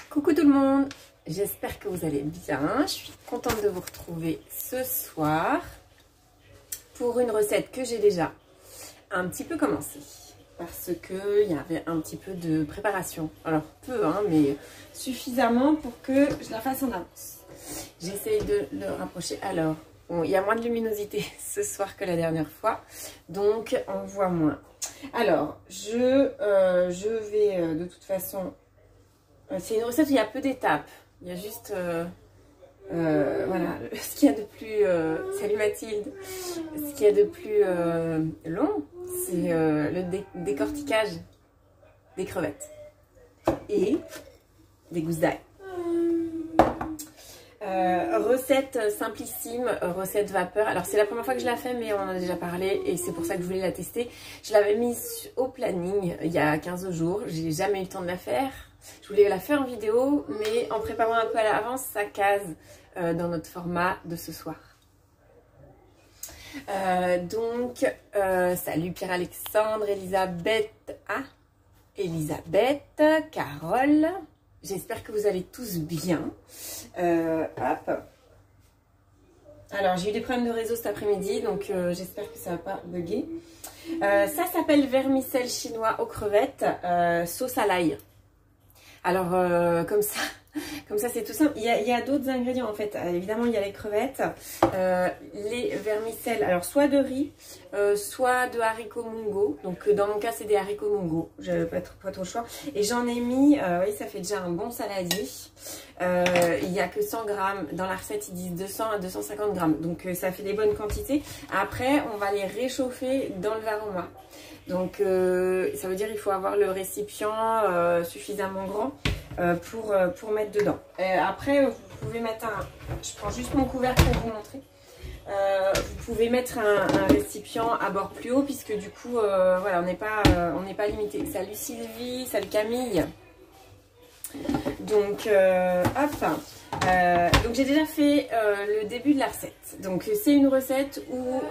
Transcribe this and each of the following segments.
Coucou tout le monde, j'espère que vous allez bien. Je suis contente de vous retrouver ce soir pour une recette que j'ai déjà un petit peu commencée parce qu'il y avait un petit peu de préparation. Alors peu, hein, mais suffisamment pour que je la fasse en avance. J'essaye de le rapprocher. Alors, bon, il y a moins de luminosité ce soir que la dernière fois, donc on voit moins. Alors, je vais de toute façon... C'est une recette où il y a peu d'étapes. Il y a juste... voilà, ce qu'il y a de plus... salut Mathilde. Ce qu'il y a de plus long, c'est le décortiquage des crevettes. Et des gousses d'ail. Recette simplissime, recette vapeur. Alors c'est la première fois que je la fais, mais on en a déjà parlé et c'est pour ça que je voulais la tester. Je l'avais mise au planning il y a 15 jours. J'ai jamais eu le temps de la faire. Je voulais la faire en vidéo, mais en préparant un peu à l'avance, ça case dans notre format de ce soir. Salut Pierre-Alexandre, Elisabeth, Carole. J'espère que vous allez tous bien. Hop. Alors, j'ai eu des problèmes de réseau cet après-midi, donc j'espère que ça va pas bugger. Ça s'appelle vermicelle chinois aux crevettes, sauce à l'ail. Alors, comme ça c'est tout simple. Il y a d'autres ingrédients en fait. Évidemment, il y a les crevettes, les vermicelles, alors soit de riz, soit de haricots mungo. Donc, dans mon cas, c'est des haricots mungo. Je n'ai pas trop le choix. Et j'en ai mis, oui, ça fait déjà un bon saladi. Il n'y a que 100 grammes. Dans la recette, ils disent 200 à 250 grammes. Donc, ça fait des bonnes quantités. Après, on va les réchauffer dans le varoma. Donc, ça veut dire qu'il faut avoir le récipient suffisamment grand pour mettre dedans. Après, vous pouvez mettre je prends juste mon couvercle pour vous montrer. Vous pouvez mettre un récipient à bord plus haut puisque du coup, voilà, on n'est pas limité. Salut Sylvie, salut Camille. Donc, hop. Donc j'ai déjà fait le début de la recette. Donc c'est une recette où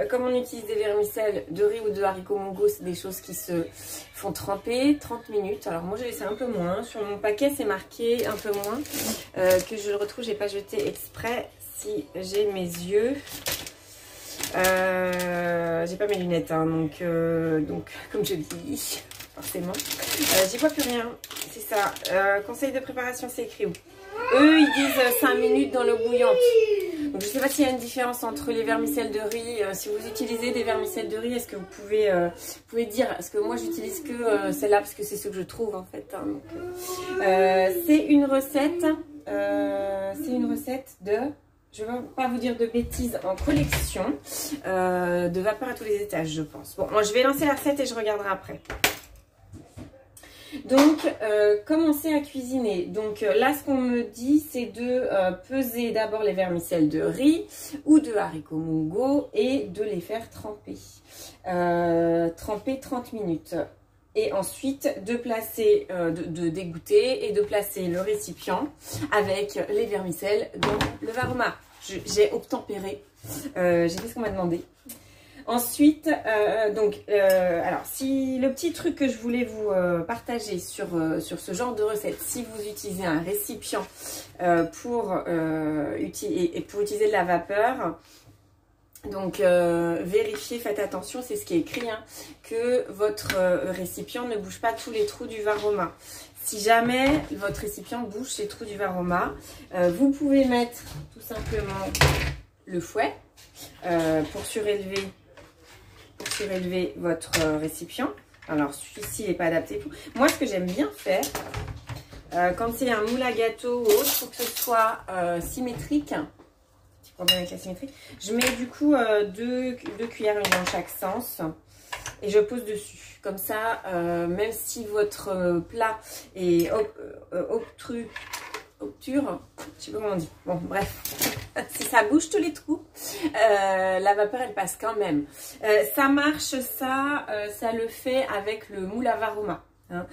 comme on utilise des vermicelles de riz ou de haricots mungo, c'est des choses qui se font tremper 30 minutes. Alors moi j'ai laissé un peu moins. Sur mon paquet c'est marqué un peu moins. Que je le retrouve, j'ai pas jeté exprès si j'ai mes yeux. J'ai pas mes lunettes, hein, donc comme je dis, forcément. J'y vois plus rien. C'est ça. Conseil de préparation, c'est écrit où? Eux, ils disent 5 minutes dans l'eau bouillante. Donc, je ne sais pas s'il y a une différence entre les vermicelles de riz. Si vous utilisez des vermicelles de riz, est-ce que vous pouvez dire? Parce que moi, j'utilise que celle-là parce que c'est ce que je trouve en fait. Hein, c'est une recette. De... Je ne vais pas vous dire de bêtises, en collection de vapeur à tous les étages, je pense. Bon, moi, je vais lancer la recette et je regarderai après. Donc, commencer à cuisiner. Donc là, ce qu'on me dit, c'est de peser d'abord les vermicelles de riz ou de haricots mungo et de les faire tremper. Tremper 30 minutes. Et ensuite, de placer, de dégoûter et de placer le récipient avec les vermicelles dans le varoma. J'ai obtempéré. J'ai fait ce qu'on m'a demandé. Ensuite, alors, si le petit truc que je voulais vous partager sur ce genre de recette, si vous utilisez un récipient pour utiliser de la vapeur, donc vérifiez, faites attention, c'est ce qui est écrit, hein, que votre récipient ne bouge pas tous les trous du varoma. Si jamais votre récipient bouge ces trous du varoma, vous pouvez mettre tout simplement le fouet pour surélever votre récipient. Alors celui-ci n'est pas adapté pour... Moi, ce que j'aime bien faire, quand c'est un moule à gâteau ou autre, il faut que ce soit symétrique. Petit problème avec la symétrie. Je mets du coup deux cuillères, une dans chaque sens. Et je pose dessus. Comme ça, même si votre plat est obture, je sais pas comment on dit. Bon, bref. Si ça bouge tous les trous, la vapeur, elle passe quand même. Ça marche, ça le fait avec le moule à varoma. Hein.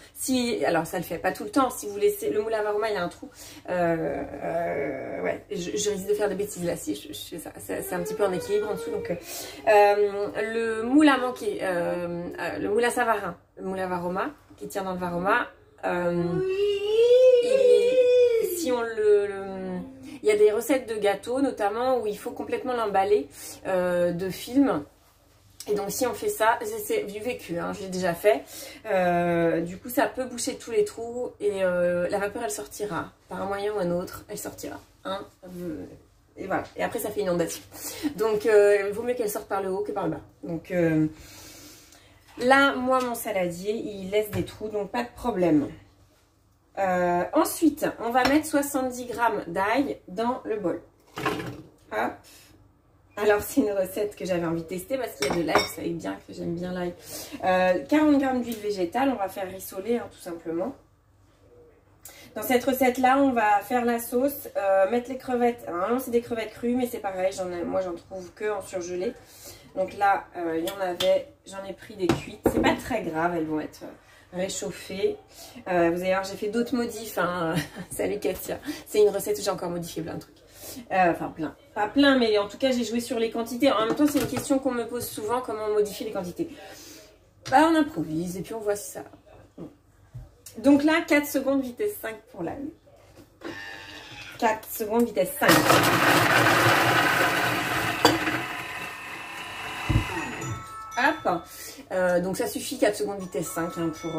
Alors, ça le fait pas tout le temps. Si vous laissez le moule à varoma, il y a un trou. Ouais, je risque de faire des bêtises là. Si je fais ça, c'est un petit peu en équilibre en dessous. Donc, le moule à manquer, le moule à Savarin, le moule à varoma qui tient dans le varoma. si on il y a des recettes de gâteaux notamment où il faut complètement l'emballer de film. Et donc si on fait ça, c'est du vécu, hein, je l'ai déjà fait, du coup ça peut boucher tous les trous et la vapeur elle sortira, par un moyen ou un autre, elle sortira. Hein, et voilà, et après ça fait inondation. Donc il vaut mieux qu'elle sorte par le haut que par le bas. Donc là, moi mon saladier, il laisse des trous, donc pas de problème. Ensuite, on va mettre 70 g d'ail dans le bol. Hop. Alors, c'est une recette que j'avais envie de tester parce qu'il y a de l'ail, vous savez bien que j'aime bien l'ail. 40 g d'huile végétale, on va faire rissoler, hein, tout simplement. Dans cette recette-là, on va faire la sauce, mettre les crevettes. Alors, normalement, c'est des crevettes crues, mais c'est pareil, moi, j'en trouve que en surgelé. Donc là, il y en avait, j'en ai pris des cuites. C'est pas très grave, elles vont être réchauffées. Vous allez voir, j'ai fait d'autres modifs. Hein. Salut Katia. C'est une recette où j'ai encore modifié plein de trucs. Enfin plein, pas plein, mais en tout cas j'ai joué sur les quantités. En même temps c'est une question qu'on me pose souvent, comment modifier les quantités. Bah on improvise et puis on voit si ça va. Donc là 4 secondes vitesse 5 pour l'ail. 4 secondes vitesse 5. Hop, donc ça suffit 4 secondes vitesse 5 hein, pour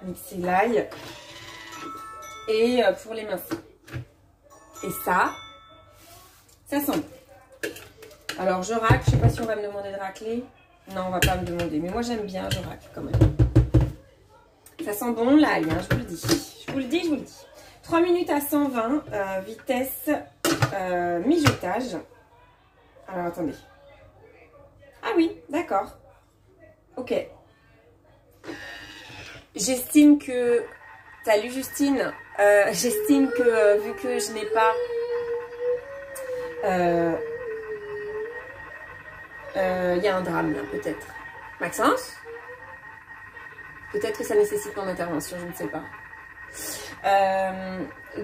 mixer l'ail et pour les mincir. Et ça sent bon. Alors je racle, je sais pas si on va me demander de racler. Non, on va pas me demander, mais moi j'aime bien, je racle quand même. Ça sent bon l'ail, hein, je vous le dis. Je vous le dis, je vous le dis. 3 minutes à 120, vitesse mijotage. Alors attendez. Ah oui, d'accord. Ok. J'estime que... Salut Justine. J'estime que vu que je n'ai pas... y a un drame là, peut-être. Maxence? Peut-être que ça nécessite mon intervention, je ne sais pas.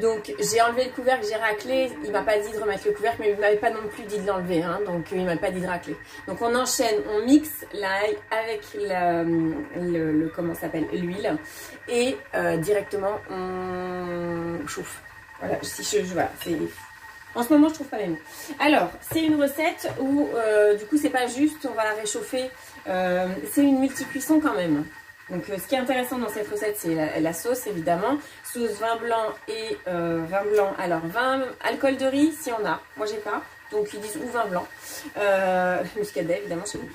Donc j'ai enlevé le couvercle, j'ai raclé. Il m'a pas dit de remettre le couvercle, mais il m'avait pas non plus dit de l'enlever, hein, donc il m'a pas dit de racler. Donc on enchaîne, on mixe l'ail avec comment ça s'appelle, l'huile, et directement on chauffe. Voilà, voilà, c'est... En ce moment, je trouve pas les mots. Alors, c'est une recette où, du coup, c'est pas juste, on va la réchauffer. C'est une multi-cuisson quand même. Donc, ce qui est intéressant dans cette recette, c'est la sauce, évidemment. Sauce vin blanc et vin blanc. Alors, alcool de riz, si on a. Moi, j'ai pas. Donc, ils disent ou vin blanc. Muscadet, évidemment, chez nous.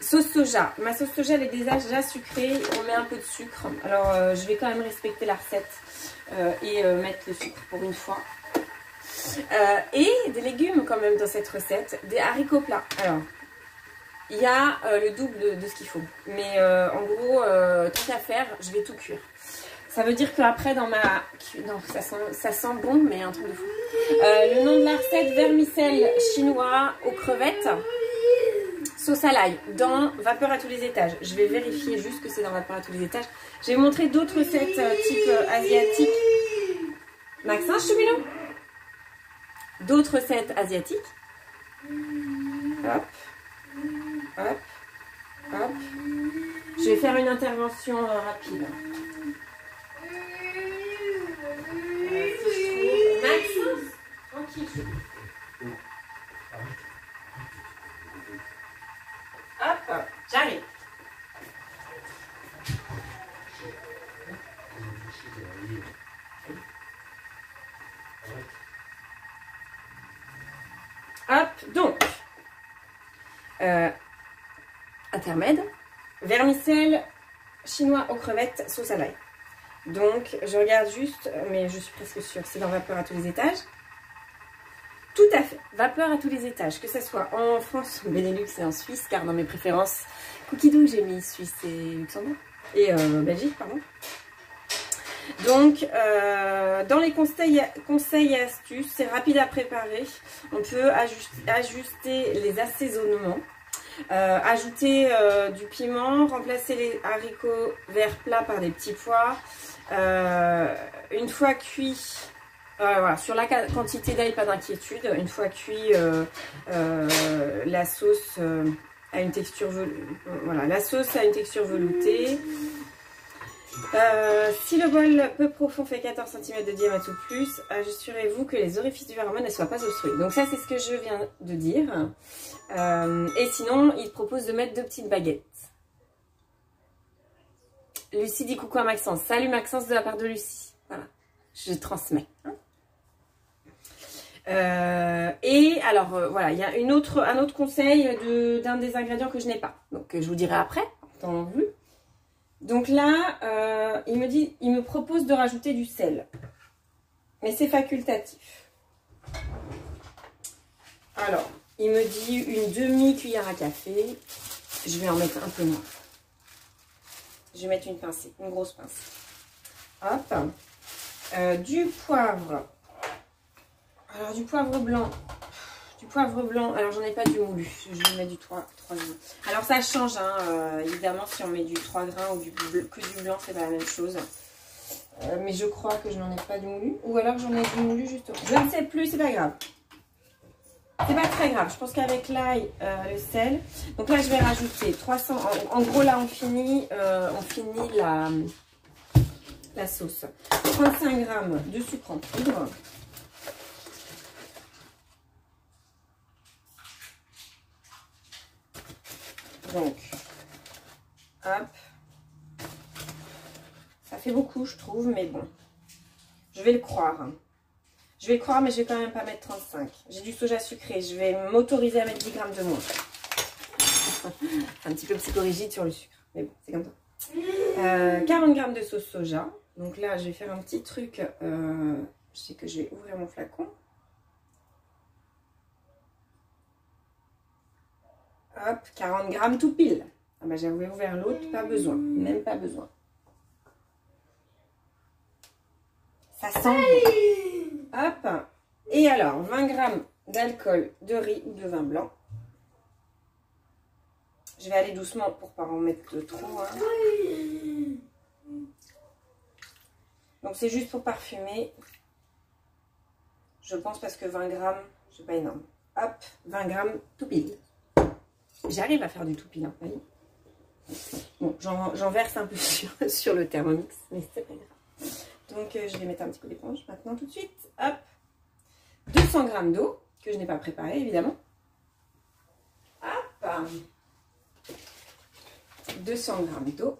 Sauce soja. Ma sauce soja, elle est déjà sucrée. On met un peu de sucre. Alors, je vais quand même respecter la recette. Et mettre le sucre pour une fois. Et des légumes quand même dans cette recette. Des haricots plats. Alors, il y a le double de ce qu'il faut. Mais en gros, tant qu'à faire, je vais tout cuire. Ça veut dire qu'après dans ma... Non, ça sent bon, mais un truc de fou. Le nom de la recette, vermicelle chinois aux crevettes. Sauce à l'ail, dans vapeur à tous les étages. Je vais vérifier juste que c'est dans vapeur à tous les étages. Je vais vous montrer d'autres recettes type asiatique. Maxence, Choubilou. D'autres recettes asiatiques. Hop. Hop. Hop. Je vais faire une intervention rapide. Maxence, tranquille. Hop, j'arrive. Hop, donc, intermède, vermicelle chinois aux crevettes, sauce à l'ail. Donc, je regarde juste, mais je suis presque sûre, c'est dans vapeur à tous les étages. Tout à fait, vapeur à tous les étages, que ce soit en France, au Benelux et en Suisse, car dans mes préférences, cookie dough, j'ai mis Suisse et Luxembourg, et Belgique, pardon. Donc, dans les conseils et astuces, c'est rapide à préparer. On peut ajuster les assaisonnements, ajouter du piment, remplacer les haricots verts plats par des petits pois. Une fois cuit, voilà, sur la quantité d'ail, pas d'inquiétude. Une fois cuit, la sauce a une texture veloutée. Si le bol peu profond fait 14 cm de diamètre ou plus, assurez-vous que les orifices du verre à eau ne soient pas obstrués. Donc ça, c'est ce que je viens de dire. Et sinon, il propose de mettre 2 petites baguettes. Lucie dit coucou à Maxence. Salut Maxence de la part de Lucie. Voilà, je transmets. Et alors, voilà, il y a un autre conseil d'un des ingrédients que je n'ai pas. Donc, je vous dirai après, en temps voulu. Donc là, il me propose de rajouter du sel. Mais c'est facultatif. Alors, il me dit une demi-cuillère à café. Je vais en mettre un peu moins. Je vais mettre une pincée, une grosse pincée. Hop. Du poivre. Alors, du poivre blanc. Du poivre blanc. Alors, j'en ai pas du moulu. Je vais mettre du 3 grains. Alors, ça change, hein. Évidemment, si on met du 3 grains ou que du blanc, c'est pas la même chose. Mais je crois que je n'en ai pas du moulu. Ou alors, j'en ai du moulu justement. Je ne sais plus, c'est pas grave. C'est pas très grave. Je pense qu'avec l'ail, le sel. Donc là, je vais rajouter 300. En gros, là, on finit la sauce. 35 g de sucre en poudre. Donc, hop. Ça fait beaucoup, je trouve, mais bon. Je vais le croire. Je vais le croire, mais je vais quand même pas mettre 35. J'ai du soja sucré. Je vais m'autoriser à mettre 10 g de moins. Un petit peu psychorigide sur le sucre. Mais bon, c'est comme ça. 40 g de sauce soja. Donc là, je vais faire un petit truc. Je sais que je vais ouvrir mon flacon. Hop, 40 g tout pile. Ah bah, j'avais ouvert l'autre, pas besoin. Même pas besoin. Ça sent bon. Hop. Et alors, 20 g d'alcool de riz ou de vin blanc. Je vais aller doucement pour ne pas en mettre de trop. Hein. Donc, c'est juste pour parfumer. Je pense parce que 20 g, c'est pas énorme. Hop, 20 g tout pile. J'arrive à faire du tout pile, hein, voyez. Bon, j'en verse un peu sur le Thermomix, mais c'est pas grave. Donc, je vais mettre un petit coup d'éponge maintenant tout de suite. Hop. 200 g d'eau, que je n'ai pas préparé, évidemment. Hop. 200 g d'eau.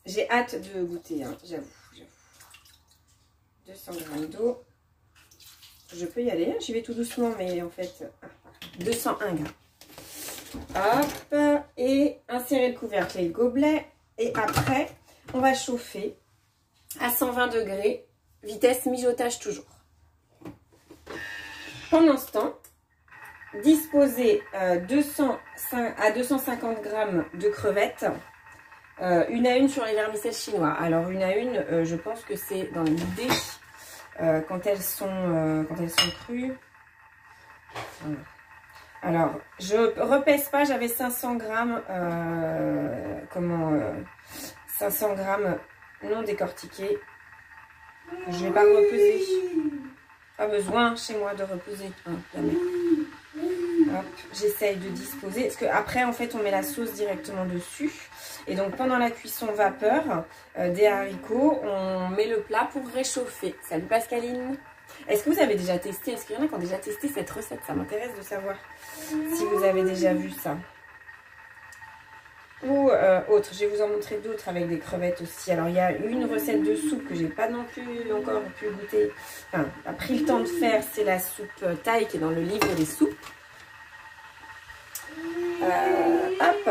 J'ai hâte de goûter, hein, j'avoue. 200 g d'eau. Je peux y aller, j'y vais tout doucement, mais en fait, 201 g. Hop, et insérer le couvercle et le gobelet. Et après, on va chauffer à 120 degrés, vitesse mijotage toujours. Pendant ce temps, disposez à 250 g de crevettes, une à une sur les vermicelles chinois. Alors, une à une, je pense que c'est dans l'idée quand elles sont crues. Voilà. Alors, je repèse pas, j'avais 500 g, 500 g non décortiqués. Je vais pas repeser. Pas besoin chez moi de repeser. Hein, jamais. Hop, j'essaye de disposer. Parce qu'après, en fait, on met la sauce directement dessus. Et donc, pendant la cuisson vapeur des haricots, on met le plat pour réchauffer. Salut Pascaline. Est-ce que vous avez déjà testé? Est-ce qu'il y en a qui ont déjà testé cette recette? Ça m'intéresse de savoir si vous avez déjà vu ça. Ou autre, je vais vous en montrer d'autres avec des crevettes aussi. Alors, il y a une recette de soupe que j'ai pas non plus encore pu goûter. Enfin, a pris le temps de faire. C'est la soupe thaï qui est dans le livre des soupes. Hop.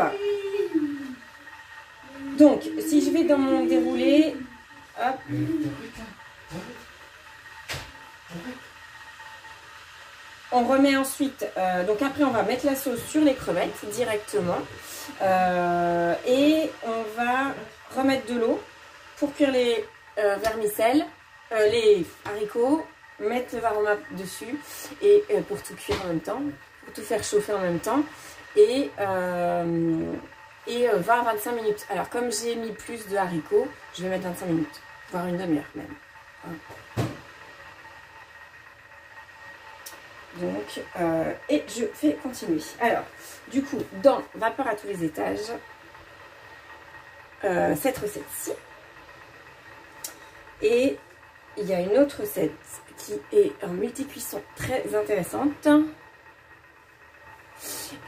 Donc, si je vais dans mon déroulé, hop. On remet ensuite, donc après on va mettre la sauce sur les crevettes directement et on va remettre de l'eau pour cuire les vermicelles, les haricots, mettre le varoma dessus et pour tout cuire en même temps, pour tout faire chauffer en même temps et 20 à 25 minutes. Alors comme j'ai mis plus de haricots, je vais mettre 25 minutes, voire une demi-heure même. Donc, et je vais continuer. Alors, du coup, dans Vapeur à tous les étages, cette recette-ci. Et il y a une autre recette qui est en multi-cuisson très intéressante.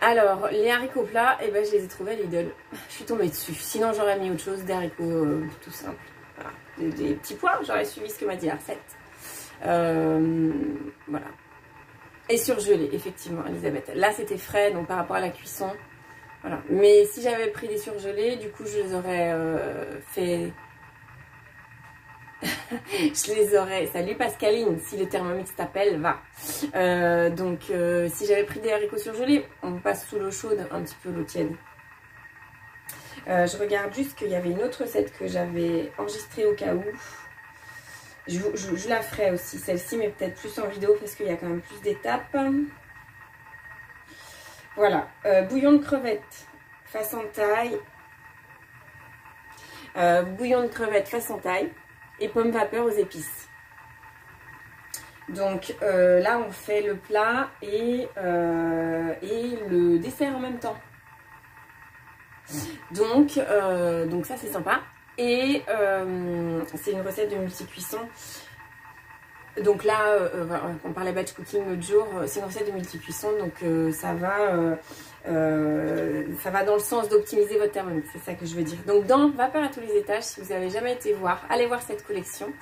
Alors, les haricots plats, eh ben, je les ai trouvés à Lidl. Je suis tombée dessus. Sinon, j'aurais mis autre chose, des haricots tout simples. Voilà. Des petits pois, j'aurais suivi ce que m'a dit la recette. Voilà. Et surgelés, effectivement, Elisabeth. Là, c'était frais, donc par rapport à la cuisson. Voilà. Mais si j'avais pris des surgelés, du coup, je les aurais fait... je les aurais... Salut Pascaline, si le Thermomix t'appelle, va. Donc, si j'avais pris des haricots surgelés, on passe sous l'eau chaude, un petit peu l'eau tiède. Je regarde juste qu'il y avait une autre recette que j'avais enregistrée au cas où. Je la ferai aussi, celle-ci, mais peut-être plus en vidéo parce qu'il y a quand même plus d'étapes. Voilà, bouillon de crevettes face en taille. Bouillon de crevettes face en taille et pommes vapeur aux épices. Donc là, on fait le plat et le dessert en même temps. Donc ça, c'est sympa. Et c'est une recette de multi-cuisson. Donc là, on parlait batch cooking l'autre jour, c'est une recette de multi-cuisson, donc ça va dans le sens d'optimiser votre Thermomix, c'est ça que je veux dire. Donc dans Vapeur à tous les étages, si vous n'avez jamais été voir, allez voir cette collection.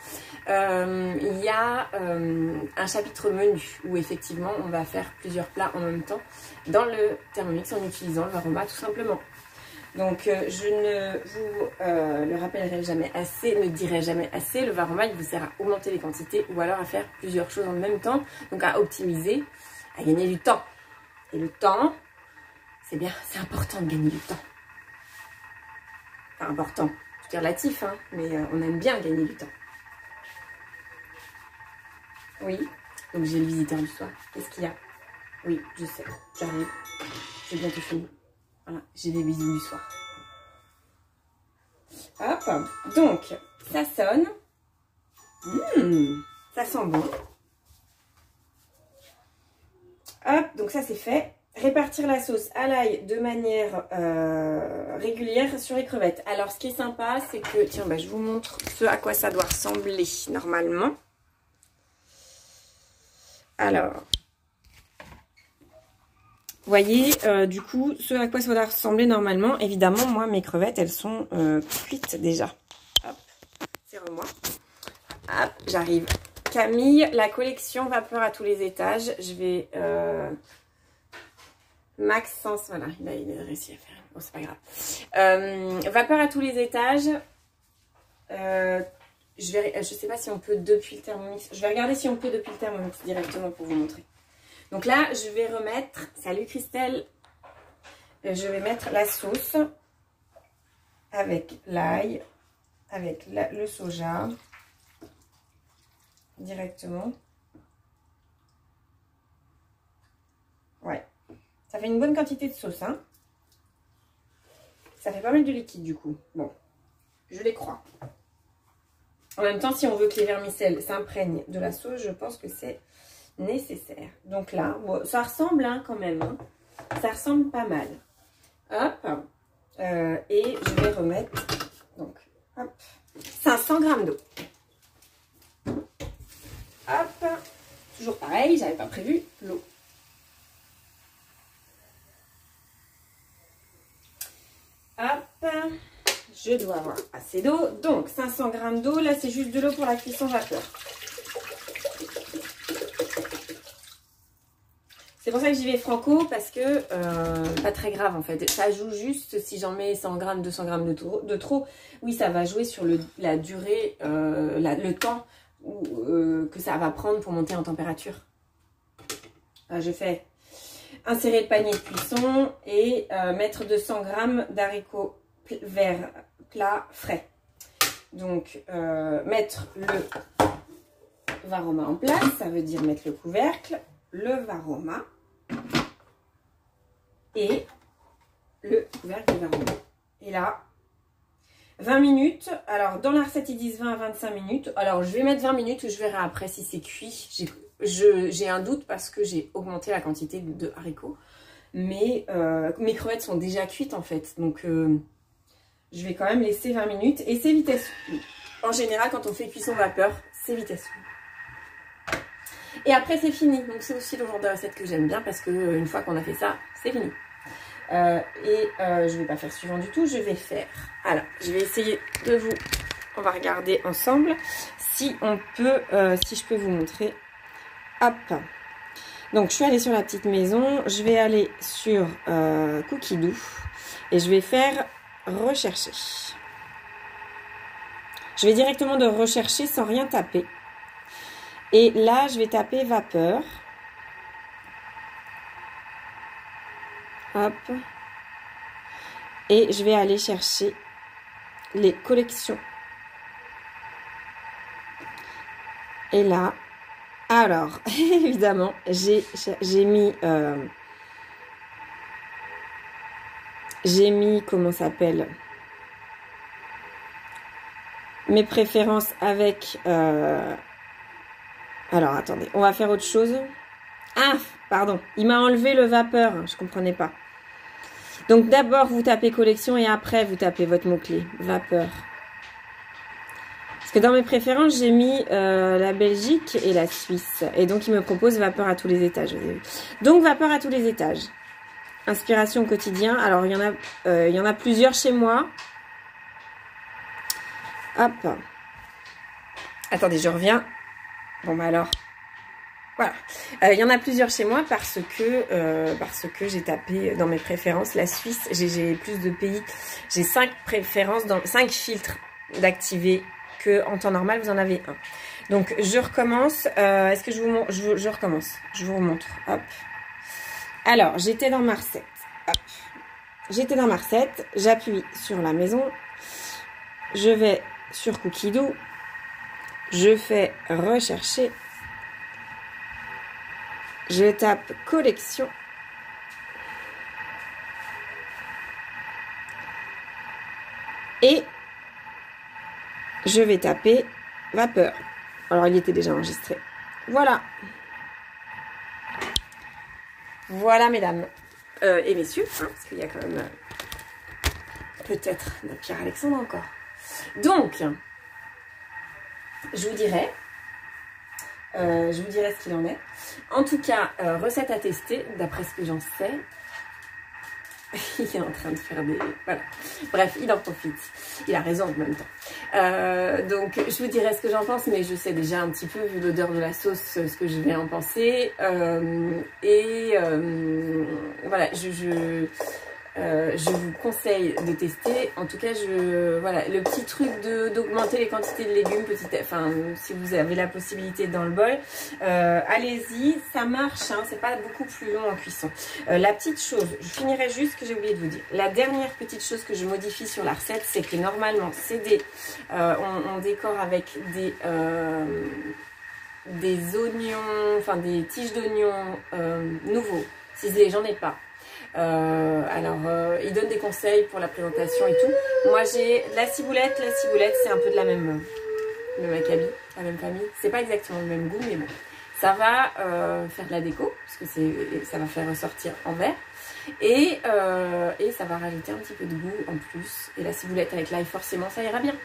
Il y a un chapitre menu où effectivement on va faire plusieurs plats en même temps dans le Thermomix en utilisant le Varoma tout simplement. Donc je ne vous le rappellerai jamais assez, ne dirai jamais assez, le Varoma il vous sert à augmenter les quantités ou alors à faire plusieurs choses en même temps, donc à optimiser, à gagner du temps. Et le temps, c'est bien, c'est important de gagner du temps. Enfin important, c'est relatif, hein, mais on aime bien gagner du temps. Oui, donc j'ai le visiteur du soir, qu'est-ce qu'il y a? Oui, je sais, j'arrive, c'est bientôt fini. Voilà, j'ai des bisous du soir. Hop, donc ça sonne. Ça sent bon. Hop, donc ça c'est fait. Répartir la sauce à l'ail de manière régulière sur les crevettes. Alors ce qui est sympa, c'est que, tiens, bah, je vous montre ce à quoi ça doit ressembler normalement. Alors... Vous voyez, du coup, ce à quoi ça doit ressembler normalement. Évidemment, moi, mes crevettes, elles sont cuites déjà. Hop, serre-moi. Hop, j'arrive. Camille, la collection Vapeur à tous les étages. Je vais... Maxence, voilà, il a réussi à faire. Bon, c'est pas grave. Vapeur à tous les étages. Je sais pas si on peut depuis le Thermomix. Je vais regarder si on peut depuis le Thermomix directement pour vous montrer. Donc là, je vais remettre, salut Christelle, je vais mettre la sauce avec l'ail, avec le soja, directement. Ouais, ça fait une bonne quantité de sauce, hein. Ça fait pas mal de liquide du coup. Bon, je les crois. En même temps, si on veut que les vermicelles s'imprègnent de la sauce, je pense que c'est... nécessaire. Donc là, bon, ça ressemble hein, quand même. Hein. Ça ressemble pas mal. Hop. Et je vais remettre donc hop, 500 g d'eau. Hop. Toujours pareil, j'avais pas prévu l'eau. Hop. Je dois avoir assez d'eau. Donc 500 g d'eau. Là, c'est juste de l'eau pour la cuisson vapeur. C'est pour ça que j'y vais franco, parce que pas très grave en fait. Ça joue juste si j'en mets 100 g, 200 g de trop. Oui, ça va jouer sur la durée, le temps que ça va prendre pour monter en température. Je fais insérer le panier de cuisson et mettre 200 g d'haricots verts plats frais. Donc, mettre le Varoma en place, ça veut dire mettre le couvercle, le Varoma et le couvercle de Varoma. Et là, 20 minutes. Alors, dans la recette, ils disent 20 à 25 minutes. Alors, je vais mettre 20 minutes, je verrai après si c'est cuit. j'ai un doute parce que j'ai augmenté la quantité de haricots. Mais mes crevettes sont déjà cuites en fait. Donc je vais quand même laisser 20 minutes. Et c'est vitesse. En général, quand on fait cuisson vapeur, c'est vitesse. Et après, c'est fini. Donc c'est aussi le genre de recette que j'aime bien parce que une fois qu'on a fait ça, c'est fini. Je vais pas faire suivant du tout. Je vais faire... Alors, je vais essayer de vous... On va regarder ensemble si on peut... si je peux vous montrer. Hop. Donc, je suis allée sur la petite maison. Je vais aller sur Cookidoo. Et je vais faire rechercher. Je vais directement de rechercher sans rien taper. Et là, je vais taper vapeur. Hop. Et je vais aller chercher les collections. Et là, alors, évidemment, j'ai mis, comment ça s'appelle, mes préférences avec... Alors, attendez, on va faire autre chose. Ah, pardon, il m'a enlevé le vapeur, je comprenais pas. Donc, d'abord, vous tapez collection et après, vous tapez votre mot-clé, vapeur. Parce que dans mes préférences, j'ai mis la Belgique et la Suisse. Et donc, il me propose vapeur à tous les étages. Vous avez vu. Donc, vapeur à tous les étages. Inspiration au quotidien. Alors, il y en a plusieurs chez moi. Hop. Attendez, je reviens. Bon, bah alors... Voilà, il y en a plusieurs chez moi parce que j'ai tapé dans mes préférences la Suisse. J'ai plus de pays, j'ai 5 préférences, 5 filtres d'activer que en temps normal vous en avez un. Donc je recommence. Est-ce que je vous montre, je recommence. Je vous remontre. Hop. Alors j'étais dans ma recette. Hop. J'étais dans ma recette. J'appuie sur la maison. Je vais sur Cookidoo. Je fais rechercher. Je tape collection. Et je vais taper vapeur. Alors, il était déjà enregistré. Voilà. Voilà, mesdames et messieurs. Hein, parce qu'il y a quand même peut-être notre Pierre-Alexandre encore. Donc, je vous dirai ce qu'il en est. En tout cas, recette à tester, d'après ce que j'en sais. Il est en train de faire des... Voilà. Bref, il en profite. Il a raison en même temps. Donc, je vous dirai ce que j'en pense, mais je sais déjà un petit peu, vu l'odeur de la sauce, ce que je vais en penser. Voilà, je vous conseille de tester. En tout cas, voilà, le petit truc d'augmenter les quantités de légumes, si vous avez la possibilité dans le bol, allez-y, ça marche, hein, c'est pas beaucoup plus long en cuisson. La petite chose, je finirai juste que j'ai oublié de vous dire. La dernière petite chose que je modifie sur la recette, c'est que normalement, c'est on décore avec des oignons, enfin des tiges d'oignons nouveaux, ciselés, j'en ai pas. Il donne des conseils pour la présentation et tout. Moi j'ai la ciboulette. La ciboulette c'est un peu de la même acabit, la même famille. C'est pas exactement le même goût, mais bon. Ça va faire de la déco, parce que ça va faire ressortir en vert. Et ça va rajouter un petit peu de goût en plus. Et la ciboulette avec l'ail, forcément, ça ira bien.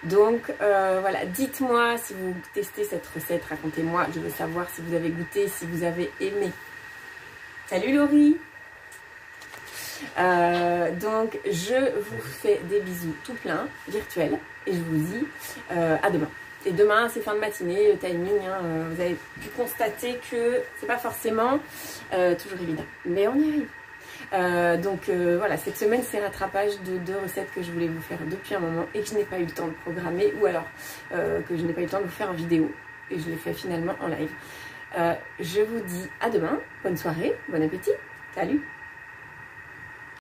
Donc voilà, dites-moi si vous testez cette recette, racontez-moi. Je veux savoir si vous avez goûté, si vous avez aimé. Salut Laurie. Donc je vous fais des bisous tout plein, virtuels, et je vous dis à demain. Et demain c'est fin de matinée, le timing, hein, vous avez pu constater que c'est pas forcément toujours évident, mais on y arrive. Voilà, cette semaine c'est rattrapage de 2 recettes que je voulais vous faire depuis un moment et que je n'ai pas eu le temps de programmer, ou alors que je n'ai pas eu le temps de vous faire en vidéo, et je l'ai fait finalement en live. Je vous dis à demain, bonne soirée, bon appétit, salut!